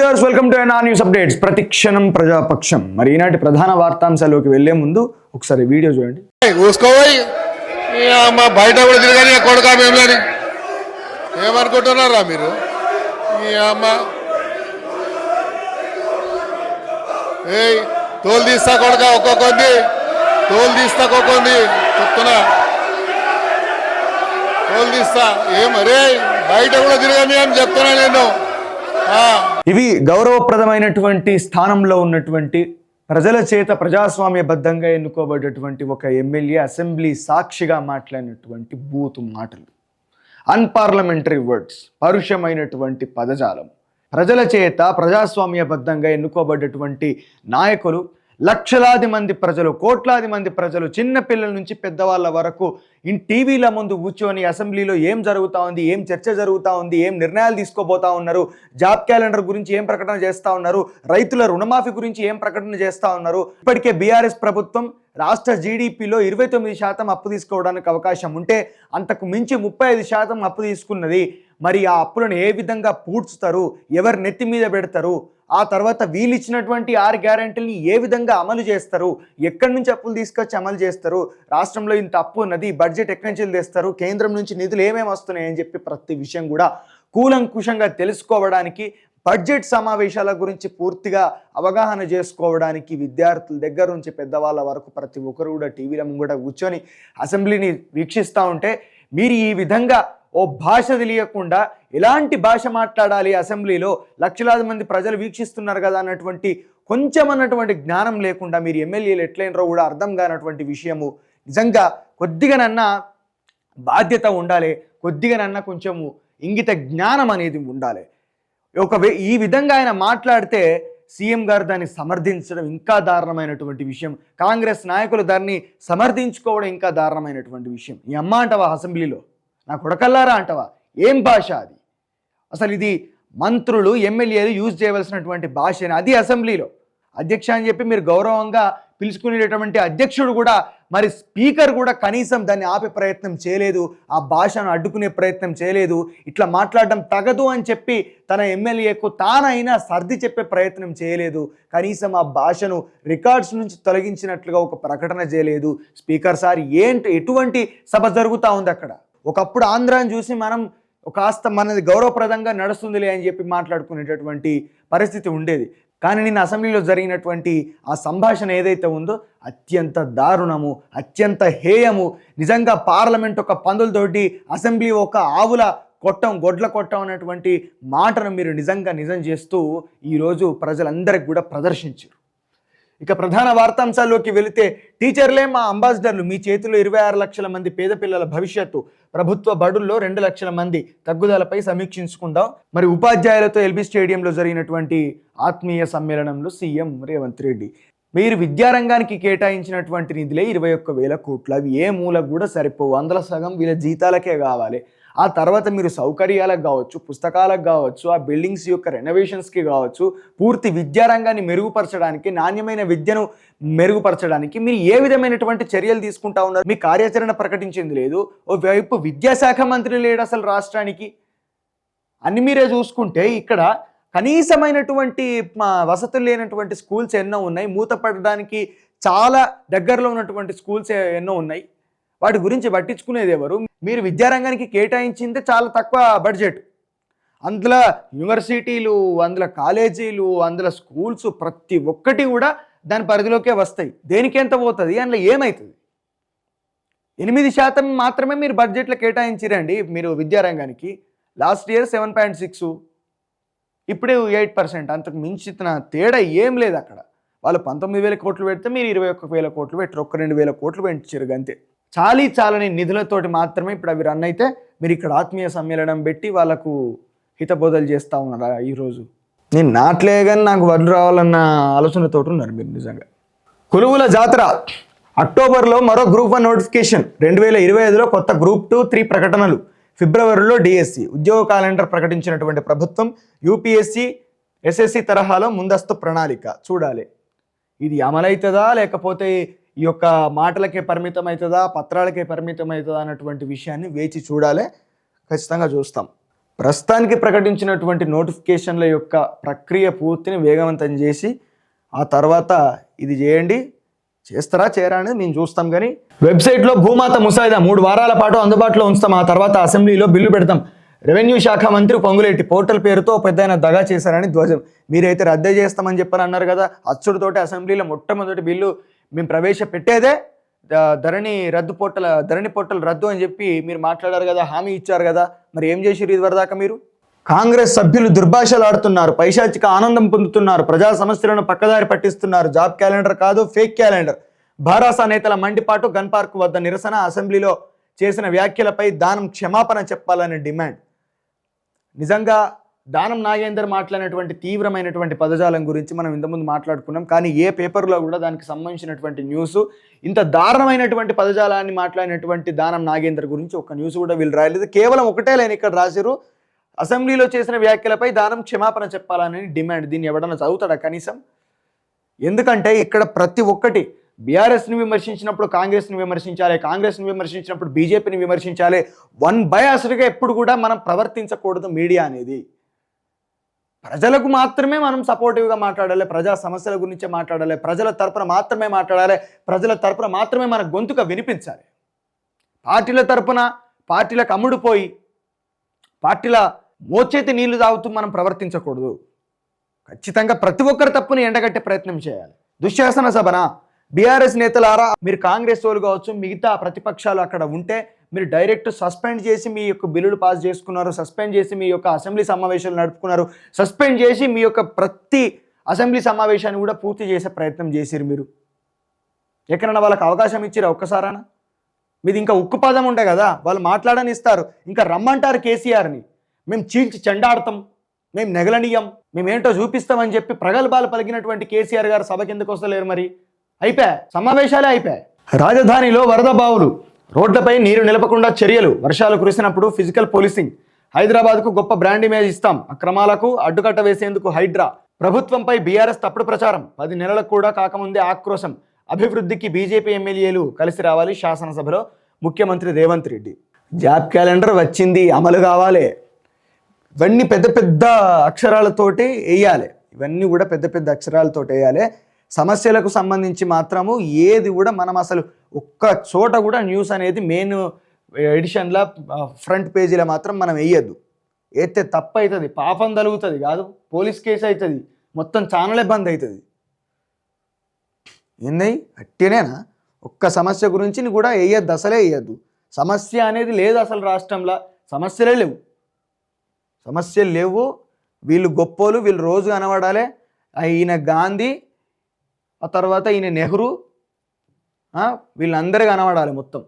Viewers, welcome to NR news updates. ప్రతిక్షణం ప్రజాపక్షం. మరి ఈనాటి ప్రధాన వార్తాంశాల్లోకి వెళ్లే ముందు ఒకసారి వీడియో చూడండి. బయట కూడా తిరగని కొడుకా మేమని ఏమనుకుంటున్నారా మీరు? తోలు తీస్తా కొడుక, ఒక్కొక్కది తోలు తీస్తా, ఒక్కొక్కది చెప్తున్నా తోలు తీస్తా. ఏమరే బయట కూడా తిరగని అని చెప్తున్నా నేను. ఇవి గౌరవప్రదమైనటువంటి స్థానంలో ఉన్నటువంటి ప్రజల చేత ప్రజాస్వామ్యబద్ధంగా ఎన్నుకోబడ్డటువంటి ఒక ఎమ్మెల్యే అసెంబ్లీ సాక్షిగా మాట్లాడినటువంటి బూతు మాటలు, అన్పార్లమెంటరీ వర్డ్స్, పరుషమైనటువంటి పదజాలం. ప్రజల చేత ప్రజాస్వామ్యబద్ధంగా ఎన్నుకోబడ్డటువంటి నాయకులు, లక్షలాది మంది ప్రజలు, కోట్లాది మంది ప్రజలు, చిన్న పిల్లల నుంచి పెద్దవాళ్ళ వరకు టీవీల ముందు కూర్చొని అసెంబ్లీలో ఏం జరుగుతూ ఉంది, ఏం చర్చ జరుగుతూ ఉంది, ఏం నిర్ణయాలు తీసుకోబోతా ఉన్నారు, జాబ్ క్యాలెండర్ గురించి ఏం ప్రకటన చేస్తూ ఉన్నారు, రైతుల రుణమాఫీ గురించి ఏం ప్రకటన చేస్తూ ఉన్నారు. ఇప్పటికే బీఆర్ఎస్ ప్రభుత్వం రాష్ట్ర జీడిపిలో 29% అప్పు తీసుకోవడానికి అవకాశం ఉంటే అంతకు మించి 35% అప్పు తీసుకున్నది. మరి ఆ అప్పులను ఏ విధంగా పూడ్చుతారు, ఎవరు నెత్తి మీద పెడతారు, ఆ తర్వాత వీళ్ళు ఇచ్చినటువంటి 6 గ్యారెంటీలని ఏ విధంగా అమలు చేస్తారు, ఎక్కడి నుంచి అప్పులు తీసుకొచ్చి అమలు చేస్తారు, రాష్ట్రంలో ఇంత అప్పు ఉన్నది, బడ్జెట్ ఎక్కడి నుంచి తెస్తారు, కేంద్రం నుంచి నిధులు ఏమేమి వస్తున్నాయి అని చెప్పి ప్రతి విషయం కూడా కూలంకుషంగా తెలుసుకోవడానికి, బడ్జెట్ సమావేశాల గురించి పూర్తిగా అవగాహన చేసుకోవడానికి విద్యార్థుల దగ్గర నుంచి పెద్దవాళ్ళ వరకు ప్రతి ఒక్కరు కూడా టీవీల ముంగట కూర్చొని అసెంబ్లీని వీక్షిస్తూ ఉంటే మీరు ఈ విధంగా ఓ భాష తెలియకుండా ఎలాంటి భాష మాట్లాడాలి అసెంబ్లీలో, లక్షలాది మంది ప్రజలు వీక్షిస్తున్నారు కదా అన్నటువంటి కొంచెం అన్నటువంటి జ్ఞానం లేకుండా మీరు ఎమ్మెల్యేలు ఎట్లయినరో కూడా అర్థం కానటువంటి విషయము. నిజంగా కొద్దిగానన్నా బాధ్యత ఉండాలి, కొద్దిగానన్నా కొంచెము ఇంగిత జ్ఞానం అనేది ఉండాలి. ఈ విధంగా ఆయన మాట్లాడితే సీఎం గారు దాన్ని సమర్థించడం ఇంకా దారుణమైనటువంటి విషయం. కాంగ్రెస్ నాయకులు దాన్ని సమర్థించుకోవడం ఇంకా దారుణమైనటువంటి విషయం. ఈ అమ్మ అంటవా అసెంబ్లీలో, నా కొడకల్లారా అంటవా? ఏం భాష అది? అసలు ఇది మంత్రులు, ఎమ్మెల్యేలు యూజ్ చేయవలసినటువంటి భాష. అది అసెంబ్లీలో అధ్యక్ష అని చెప్పి మీరు గౌరవంగా పిలుచుకునేటటువంటి అధ్యక్షుడు కూడా, మరి స్పీకర్ కూడా కనీసం దాన్ని ఆపే ప్రయత్నం చేయలేదు, ఆ భాషను అడ్డుకునే ప్రయత్నం చేయలేదు. ఇట్లా మాట్లాడడం తగదు అని చెప్పి తన ఎమ్మెల్యేకు తానైనా సర్ది చెప్పే ప్రయత్నం చేయలేదు. కనీసం ఆ భాషను రికార్డ్స్ నుంచి తొలగించినట్లుగా ఒక ప్రకటన చేయలేదు. స్పీకర్ సార్ ఎటువంటి సభ జరుగుతూ ఉంది అక్కడ? ఒకప్పుడు ఆంధ్రాని చూసి మనం కాస్త మనది గౌరవప్రదంగా నడుస్తుందిలే అని చెప్పి మాట్లాడుకునేటటువంటి పరిస్థితి ఉండేది. కానీ నిన్న అసెంబ్లీలో జరిగినటువంటి ఆ సంభాషణ ఏదైతే ఉందో అత్యంత దారుణము, అత్యంత హేయము. నిజంగా పార్లమెంట్ ఒక పందులతోటి, అసెంబ్లీ ఒక ఆవుల కొట్టం, గొడ్ల కొట్టం అన్నటువంటి మాటను మీరు నిజం చేస్తూ ఈరోజు ప్రజలందరికీ కూడా ప్రదర్శించారు. ఇక ప్రధాన వార్తాంశాల్లోకి వెళితే, టీచర్లే మా అంబాసిడర్లు, మీ చేతిలో 26 లక్షల మంది పేద పిల్లల భవిష్యత్తు, ప్రభుత్వ బడుల్లో 2 లక్షల మంది తగ్గుదలపై సమీక్షించుకుందాం. మరి ఉపాధ్యాయులతో ఎల్బీ స్టేడియంలో జరిగినటువంటి ఆత్మీయ సమ్మేళనంలో సీఎం రేవంత్ రెడ్డి, మీరు విద్యారంగానికి కేటాయించినటువంటి నిధులే 21,000 కోట్లు, అవి ఏ మూలకు కూడా సరిపోవు, అందులో సగం వీళ్ళ జీతాలకే కావాలి. ఆ తర్వాత మీరు సౌకర్యాలకు కావచ్చు, పుస్తకాలకు కావచ్చు, ఆ బిల్డింగ్స్ యొక్క రెనోవేషన్స్కి కావచ్చు, పూర్తి విద్యారంగాన్ని మెరుగుపరచడానికి, నాణ్యమైన విద్యను మెరుగుపరచడానికి మీరు ఏ విధమైనటువంటి చర్యలు తీసుకుంటా ఉన్నారు? మీ కార్యాచరణ ప్రకటించింది లేదు. ఓవైపు విద్యాశాఖ మంత్రి లేడు అసలు రాష్ట్రానికి. అన్ని మీరే చూసుకుంటే ఇక్కడ కనీసమైనటువంటి వసతులు లేనటువంటి స్కూల్స్ ఎన్నో ఉన్నాయి, మూతపడడానికి చాలా దగ్గరలో ఉన్నటువంటి స్కూల్స్ ఎన్నో ఉన్నాయి. వాటి గురించి పట్టించుకునేది ఎవరు? మీరు విద్యారంగానికి కేటాయించిందే చాలా తక్కువ బడ్జెట్. అందులో యూనివర్సిటీలు, అందులో కాలేజీలు, అందులో స్కూల్స్ ప్రతి ఒక్కటి కూడా దాని పరిధిలోకే వస్తాయి. దేనికి ఎంత పోతుంది, అందులో ఏమవుతుంది? 8% మాత్రమే మీరు బడ్జెట్లో కేటాయించిరండి మీరు విద్యారంగానికి. లాస్ట్ ఇయర్ 7.6, ఇప్పుడు 8%. అంతకు మించిన తేడా ఏం లేదు అక్కడ. వాళ్ళు 19,000 కోట్లు పెడితే మీరు 21,000 కోట్లు పెట్టరు, 2,000 కోట్లు పెంచారు అంతే. చాలని నిధులతోటి మాత్రమే ఇప్పుడు అవి రన్ అయితే మీరు ఇక్కడ ఆత్మీయ సమ్మేళనం పెట్టి వాళ్ళకు హితబోధలు చేస్తూ ఉన్నారా? ఈరోజు నేను నాట్లే కానీ నాకు వడ్లు రావాలన్న ఆలోచనతో ఉన్నారు మీరు. నిజంగా కొలువుల జాతర అక్టోబర్లో మరో గ్రూప్ 1 నోటిఫికేషన్, 2025లో కొత్త గ్రూప్ 2, 3 ప్రకటనలు, ఫిబ్రవరిలో డిఎస్సి ఉద్యోగ క్యాలెండర్ ప్రకటించినటువంటి ప్రభుత్వం. యూపీఎస్సి, ఎస్ఎస్సి తరహాలో ముందస్తు ప్రణాళిక చూడాలి. ఇది అమలవుతుందా లేకపోతే ఈ యొక్క మాటలకే పరిమితం అవుతుందా, పత్రాలకే పరిమితం అవుతుందా అన్నటువంటి విషయాన్ని వేచి చూడాలి. ఖచ్చితంగా చూస్తాం. ప్రస్తుతానికి ప్రకటించినటువంటి నోటిఫికేషన్ల యొక్క ప్రక్రియ పూర్తిని వేగవంతం చేసి ఆ తర్వాత ఇది చేయండి, చేస్తారా చేయరా అనేది మేము చూస్తాం. కానీ వెబ్సైట్లో భూమాత ముసాయిదా 3 వారాల పాటు అందుబాటులో ఉంచుతాం, ఆ తర్వాత అసెంబ్లీలో బిల్లు పెడతాం. రెవెన్యూ శాఖ మంత్రి పొంగులేటి పోర్టల్ పేరుతో పెద్దయిన దగా చేశారని ధ్వజం. మీరైతే రద్దు చేస్తామని చెప్పని అన్నారు కదా, అచ్చుడితోటి అసెంబ్లీలో మొట్టమొదటి బిల్లు మేము ప్రవేశపెట్టేదే ధరణి పోర్టల్ రద్దు అని చెప్పి మీరు మాట్లాడారు కదా, హామీ ఇచ్చారు కదా. మరి ఏం చేసిరు ఇదివరదాకా మీరు? కాంగ్రెస్ సభ్యులు దుర్భాషలు ఆడుతున్నారు, పైశాచిక ఆనందం పొందుతున్నారు, ప్రజా సమస్యలను పక్కదారి పట్టిస్తున్నారు. జాబ్ క్యాలెండర్ కాదు, ఫేక్ క్యాలెండర్. భారాస నేతల మండిపాటు, గన్ పార్క్ వద్ద నిరసన, అసెంబ్లీలో చేసిన వ్యాఖ్యలపై దానం క్షమాపణ చెప్పాలని డిమాండ్. నిజంగా దానం నాగేందర్ మాట్లాడినటువంటి తీవ్రమైనటువంటి పదజాలం గురించి మనం ఇంతకుముందు మాట్లాడుకున్నాం. కానీ ఏ పేపర్లో కూడా దానికి సంబంధించినటువంటి న్యూస్, ఇంత దారుణమైనటువంటి పదజాలాన్ని మాట్లాడినటువంటి దానం నాగేందర్ గురించి ఒక న్యూస్ కూడా వీళ్ళు రాయలేదు. కేవలం ఒకటే లైన్ ఇక్కడ రాశారు, అసెంబ్లీలో చేసిన వ్యాఖ్యలపై దానం క్షమాపణ చెప్పాలని డిమాండ్. దీన్ని ఎవడన్నా చదువుతాడా కనీసం? ఎందుకంటే ఇక్కడ ప్రతి ఒక్కటి బీఆర్ఎస్ని విమర్శించినప్పుడు కాంగ్రెస్ని విమర్శించాలి, కాంగ్రెస్ని విమర్శించినప్పుడు బీజేపీని విమర్శించాలి. బయాస్డ్గా ఎప్పుడు కూడా మనం ప్రవర్తించకూడదు. మీడియా అనేది ప్రజలకు మాత్రమే మనం సపోర్టివ్గా మాట్లాడాలి, ప్రజా సమస్యల గురించే మాట్లాడాలి, ప్రజల తరపున మాత్రమే మాట్లాడాలి, ప్రజల తరపున మాత్రమే మన గొంతుక వినిపించాలి. పార్టీల తరపున పార్టీలకు అమ్ముడుపోయి పార్టీల మోచేతి నీళ్లు తాగుతూ మనం ప్రవర్తించకూడదు. ఖచ్చితంగా ప్రతి ఒక్కరి తప్పుని ఎండగట్టే ప్రయత్నం చేయాలి. దుశ్శాసన సభన బీఆర్ఎస్ నేతలారా, మీరు కాంగ్రెస్ వాళ్ళు కావచ్చు, మిగతా ప్రతిపక్షాలు అక్కడ ఉంటే మీరు డైరెక్ట్ సస్పెండ్ చేసి మీ యొక్క బిల్లులు పాస్ చేసుకున్నారు, సస్పెండ్ చేసి మీ యొక్క అసెంబ్లీ సమావేశాలు నడుపుకున్నారు, సస్పెండ్ చేసి మీ యొక్క ప్రతి అసెంబ్లీ సమావేశాన్ని కూడా పూర్తి చేసే ప్రయత్నం చేసిరు. మీరు ఎక్కడన్నా వాళ్ళకి అవకాశం ఇచ్చిరా ఒక్కసారైనా? మీది ఇంకా ఉక్కుపాదం ఉండే కదా, వాళ్ళు మాట్లాడని ఇస్తారు, ఇంకా రమ్మంటారు కేసీఆర్ని. మేము చీల్చి చెండాడతాం, మేము నెగలనీయం, మేమేంటో చూపిస్తామని చెప్పి ప్రగల్భాలు పలికినటువంటి కేసీఆర్ గారు సభకి ఎందుకు వస్తలేరు? మరి అయిపోయా, సమావేశాలే అయిపోయాయి. రాజధానిలో వరద బావులు, రోడ్లపై నీరు నిలపకుండా చర్యలు, వర్షాలు కురిసినప్పుడు ఫిజికల్ పోలీసింగ్. హైదరాబాద్కు గొప్ప బ్రాండ్ ఇమేజ్ ఇస్తాం, అక్రమాలకు అడ్డుకట్ట వేసేందుకు హైడ్రా. ప్రభుత్వంపై బీఆర్ఎస్ తప్పుడు ప్రచారం, 10 నెలలకు కూడా కాకముందే ఆక్రోశం. అభివృద్ధికి బీజేపీ ఎమ్మెల్యేలు కలిసి రావాలి, శాసనసభలో ముఖ్యమంత్రి రేవంత్ రెడ్డి. జాబ్ క్యాలెండర్ వచ్చింది, అమలు కావాలి. ఇవన్నీ పెద్ద పెద్ద అక్షరాలతోటి వేయాలి, ఇవన్నీ కూడా పెద్ద పెద్ద అక్షరాలతోటి వేయాలి. సమస్యలకు సంబంధించి మాత్రము ఏది కూడా మనం అసలు ఒక్క చోట కూడా న్యూస్ అనేది మెయిన్ ఎడిషన్లో ఫ్రంట్ పేజీలో మాత్రం మనం వేయద్దు. వేస్తే తప్పు అవుతుంది, పాపం తలుగుతుంది, కాదు పోలీస్ కేసు అవుతుంది, మొత్తం ఛానలే బంద్ అవుతుంది. ఏంది అట్టేనేనా? ఒక్క సమస్య గురించి కూడా వేయద్దు, అసలే వేయద్దు. సమస్య అనేది లేదు అసలు రాష్ట్రంలో, సమస్యలే లేవు. వీళ్ళు గొప్పోలు, వీళ్ళు రోజు కనబడాలి. ఈయన గాంధీ, ఆ తర్వాత ఈయన నెహ్రూ, వీళ్ళందరూ కనబడాలి మొత్తం.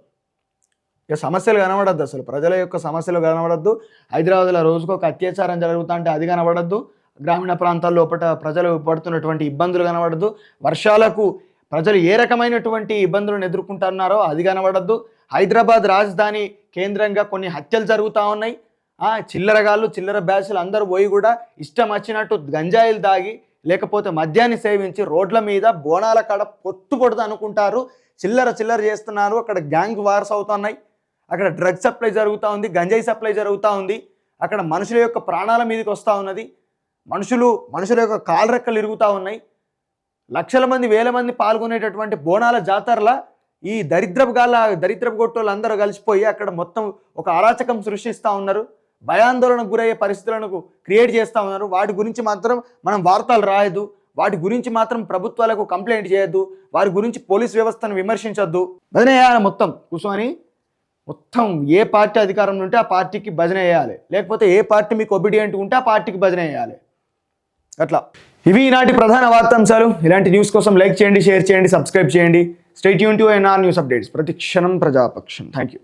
ఇక సమస్యలు కనబడద్దు, అసలు ప్రజల యొక్క సమస్యలు కనబడద్దు. హైదరాబాద్లో రోజుకు ఒక అత్యాచారం జరుగుతా అంటే అది కనబడద్దు. గ్రామీణ ప్రాంతాల్లో లోపల ప్రజలు పడుతున్నటువంటి ఇబ్బందులు కనబడద్దు. వర్షాలకు ప్రజలు ఏ రకమైనటువంటి ఇబ్బందులను ఎదుర్కొంటున్నారో అది కనబడద్దు. హైదరాబాద్ రాజధాని కేంద్రంగా కొన్ని హత్యలు జరుగుతూ ఉన్నాయి. చిల్లరగాళ్ళు, చిల్లర బ్యాచ్లు అందరూ పోయి కూడా ఇష్టం వచ్చినట్టు గంజాయిలు దాగి లేకపోతే మద్యాన్ని సేవించి రోడ్ల మీద బోనాల కాడ పొట్టు అనుకుంటారు, చిల్లర చేస్తున్నారు. అక్కడ గ్యాంగ్ వార్స్ అవుతున్నాయి, అక్కడ డ్రగ్ సప్లై జరుగుతూ ఉంది, గంజాయి సప్లై జరుగుతూ ఉంది. అక్కడ మనుషుల యొక్క ప్రాణాల మీదకి వస్తూ ఉన్నది. మనుషుల యొక్క కాలరెక్కలు ఇరుగుతూ ఉన్నాయి. లక్షల మంది, వేల మంది పాల్గొనేటటువంటి బోనాల జాతరల ఈ దరిద్రపు గొట్టోళ్ళు అందరూ కలిసిపోయి అక్కడ మొత్తం ఒక అరాచకం సృష్టిస్తూ ఉన్నారు. భయాందోళనకు గురయ్యే పరిస్థితులను క్రియేట్ చేస్తూ ఉన్నారు. వాటి గురించి మాత్రం మనం వార్తలు రాయద్దు, వాటి గురించి మాత్రం ప్రభుత్వాలకు కంప్లైంట్ చేయొద్దు, వారి గురించి పోలీస్ వ్యవస్థను విమర్శించొద్దు. భజన చేయాలి మొత్తం కూర్చొని. మొత్తం ఏ పార్టీ అధికారంలో ఉంటే ఆ పార్టీకి భజన చేయాలి, లేకపోతే ఏ పార్టీ మీకు ఒబిడియంట్ ఉంటే ఆ పార్టీకి భజన చేయాలి. అట్లా ఇవి ఈనాటి ప్రధాన వార్తాంశాలు. ఇలాంటి న్యూస్ కోసం లైక్ చేయండి, షేర్ చేయండి, సబ్స్క్రైబ్ చేయండి. Stay tune to NR news updates. ప్రతి క్షణం ప్రజాపక్షం. Thank you.